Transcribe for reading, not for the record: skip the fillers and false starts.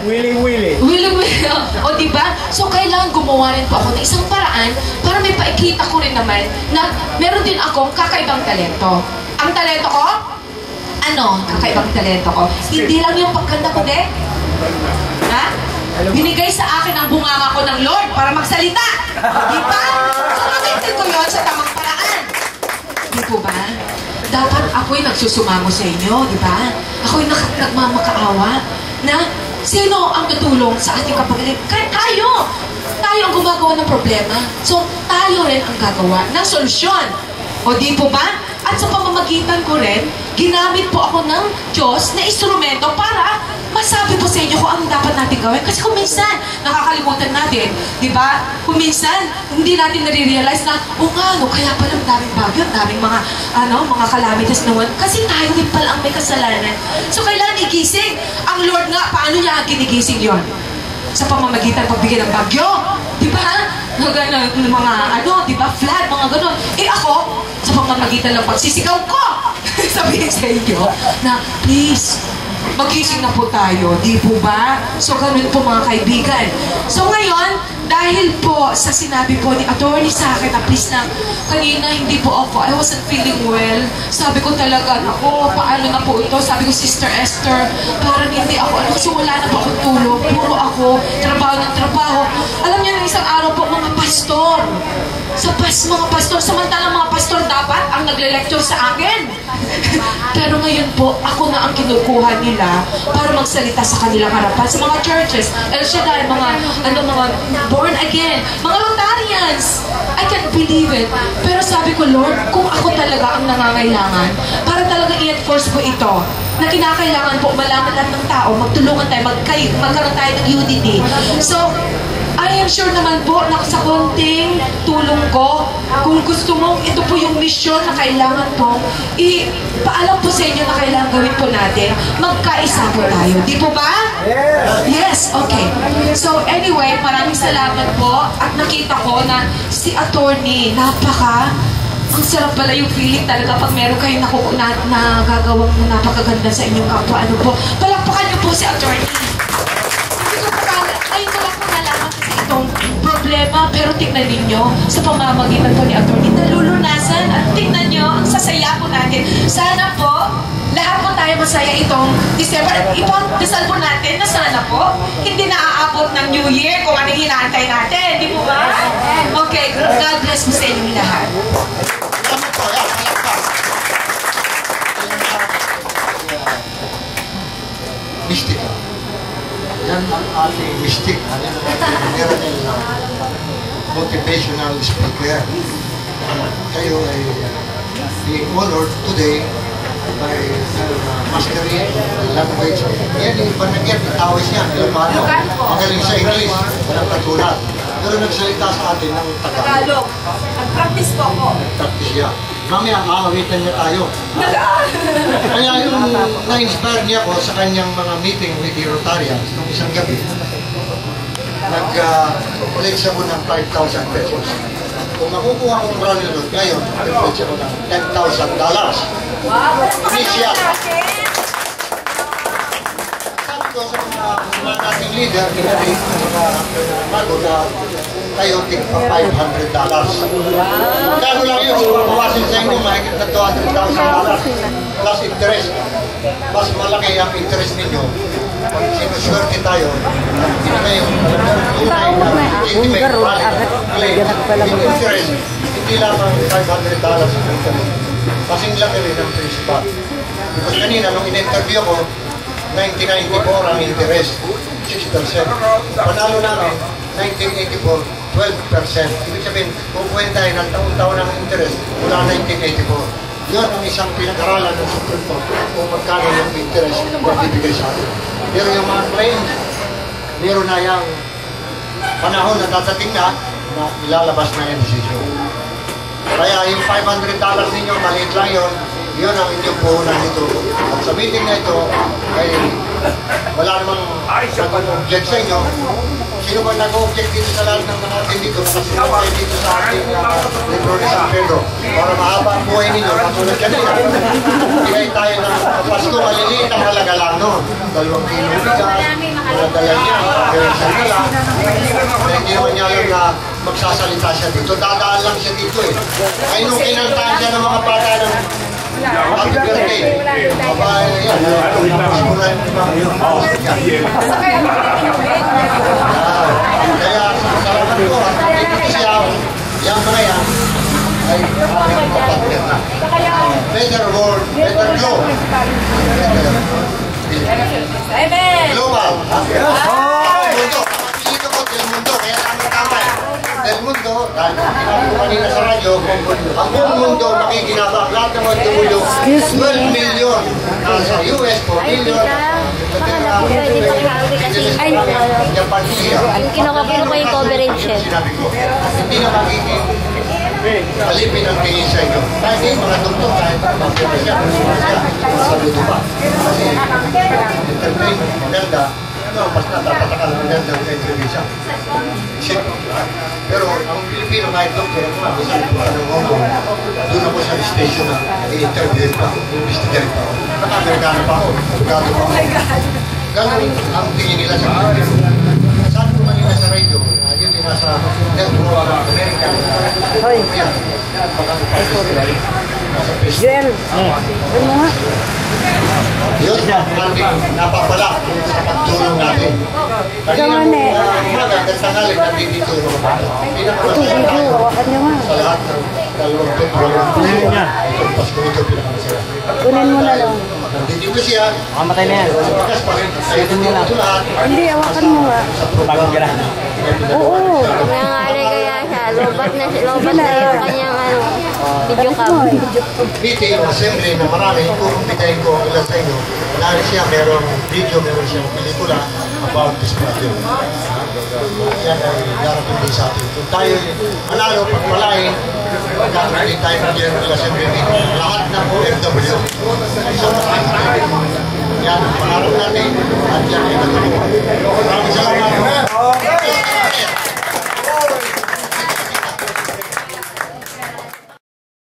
Willy-willy. Willy-willy. O diba? So kailangan gumawa rin po ako ng isang paraan para may paikita ko rin naman na meron din akong kakaibang talento. Ang talento ko? Ano? Kakaibang talento ko. Hindi lang yung pagkanta ko, de? Ha? Binigay sa akin ang bunganga ko ng Lord para magsalita. Diba? So gamitin ko yun sa tamang paraan. Di po ba? Dapat ako'y nagsusumamo sa inyo, di ba? Ako'y nagmamakaawa na sino ang tutulong sa ating kapagaling? Tayo! Tayo ang gumagawa ng problema. So, tayo rin ang gagawa ng solusyon. O di po ba? At sa pamamagitan ko rin, ginamit po ako ng Diyos na instrumento para masabi po sa inyo kung anong dapat natin gawin. Kasi kung minsan, nakakalimutan natin, di ba? Kung minsan, hindi natin nare-realize na, o nga, no, kaya pala ang daming bagyo, daming mga, mga calamities naman. Kasi tayo din pala ang may kasalanan. So, kailangan igising. Ang Lord nga, paano niya ginising yon? Sa pamamagitan pagbigay ng bagyo. Di ba? Mga, di ba? Flood, mga ganun. Eh ako, sa pamamagitan ng pagsisigaw ko, sabihin sa inyo, na please, magising na po tayo, di po ba? So, ganun po mga kaibigan. So, ngayon, dahil po sa sinabi po ni attorney sa akin na please na kanina hindi po ako, I wasn't feeling well. Sabi ko talaga, ako, paano na po ito? Sabi ko, Sister Esther, parang hindi ako, kasi wala na po akong tulog. Puro ako, trabaho ng trabaho. Alam niyo, ng isang araw po, mga pastor. Mga pastor, samantalang mga pastor dapat ang nagle-lecture sa akin. Pero ngayon po, ako na ang kinukuha nila para magsalita sa kanilang harapan. Sa mga churches, El Shaddai, mga born again, mga Rotarians. I can't believe it. Pero sabi ko, Lord, kung ako talaga ang nangangailangan, para talaga i-enforce po ito, na kinakailangan po malaman lahat ng tao, magtulungan tayo, magkaroon tayo ng unity. So, I am sure naman po na sa konting tulong ko, kung gusto mo, ito po yung mission na kailangan po, ipaalam po sa inyo na kailangan gawin po natin, magkaisa po tayo. Di po ba? Yes, okay. So anyway, maraming salamat po at nakita ko na si attorney, ang sarap pala yung feeling talaga pag meron kayong nagagawang napakaganda sa inyong kapwa. Ano po? Palakpakan niyo po si attorney. Ayun ko lang po nalaman kasi itong problema, pero tingnan ninyo sa pamamagitan po ni attorney, nalulunasan at tingnan nyo, ang sasaya po natin. Sana po, lahat po tayo masaya itong December. Ipag-desal po natin na sana po, hindi naaabot ng New Year kung anong hinaantay natin. Di po ba? Okay, God bless mo sa inyong lahat. Mystic. Yan ang ating mystic. Meron yung motivational speaker. Kayo ay being honored today by mastering language. Yan yung panagyan, itawis yan. Ilocano. Magaling sa English. Walang katulad. Pero nagsalita sa atin ng Tagalog. Nag-practice po ako. Nag-practice yan. Mamaya, aawitan niya tayo. Kaya yung na-inspire niya ako sa kanyang mga meeting with the Rotarians nung isang gabi, nag-pledge ako ng 5,000 pesos. Kung makukuha akong running load ngayon, nag-pledge ako ng $10,000. Initial. Sabi ko sa mga dating leader, pinatid mga bago na tayo tig pa $500. Kano lang yun, buwasin sa inyo, mahigit na $200,000 plus interest. Mas malaki ang interest ninyo. Sinuswerte tayo. Hindi na yung tunay na legitimate valid claim. Yung interest, hindi lang ang $500 ang interest. Kasing laki rin ang principal. Because kanina, nung in-interview ko, 1994 ang interest, 6%. Panalo namin, 1984, 12%. Ibig sabihin, kung kwentahin ang taon-taon ng interest mula 1984. Yun ang isang pinag-aralan ng Supreme Court kung magkano yung interest na magbibigay sa atin. Pero yung mga claims, meron na yung panahon na dadating na ilalabas na yung decision. Kaya yung $500 ninyo, maliit lang yun, yun ang inyong puhunan nito. At sa meeting na ito, ay wala namang nag-object sa inyo. Sino ba nag-object dito sa lahat ng mga atin dito? Nakasunod dito sa ating libro ni San Pedro. para mahaba ang buhay ninyo, katulad kanina. Bigay tayo ng Pasko, maliliit ang halaga lang noon. 2 kilo bigas, dala niya, pero siya na lang. Hindi naman niya alam na magsasalita siya dito. Dadaan lang siya dito eh. Ay nung kinantahan siya ng mga bata ng happy birthday. Babae, yan. Pasko na yung mga kaya salamat ko. Dito siya, yan mga yan, ay aming kapatid na. Better world, better globe. Amen! Global. Mundo. Dito ko, Del Mundo. Kaya tama eh. Del Mundo, dahil sinabi ko kanina sa radyo, ang buong mundo makikinabang. Lahat ng mga mundo, 12 million. Nasa US, 4 million. Kinuha ko yung coverage eh. Sinabi ko, hindi na magiging alipin ang tingin sa inyo. Kahit yung mga doktor, kahit magpapit siya, saludo pa. Kasi, entertain, ganda, basta tapatakal ng ganda ng entrevista. Pero ang Pilipino kahit doktor, ako sabi ko ng Hong Kong, doon ako sa station na i-interview pa, investigahan pa ako. Naka-Amerikano pa ako, abogado pa ako. Ganun ang tingin nila sa Pilipino. Sabi ko kanina sa radio, yun yung nasa network ng Amerika. Hoy. Joel. Ano nga? Yun, ating napapala sa pagtulong natin. Kanina mo, magandang tangaling natin dito yung mga bata. Pinakamasaya tayo sa lahat ng 2 petrol. Itong Pasko ito pinakamasaya. Kunin mo na lang. Dito siya. Makamatay na yan. Ito lahat. Hindi, awakan mo nga. Bagong gira. Oo. Nangyari kaya siya. Lobat na yung kanyang video cam. Meeting, assembly na marami, kung bitayin ko ang ilan sa inyo, lalo siya, merong video, meron siyang pelikula about this project. Yan ay darating din sa atin. Kung tayo manalo, pagpalain, magkakaroon tayo ng General Assembly meeting. Lahat ng OFW. So, yan, pangarap natin at yan ay natulungan. Maraming salamat.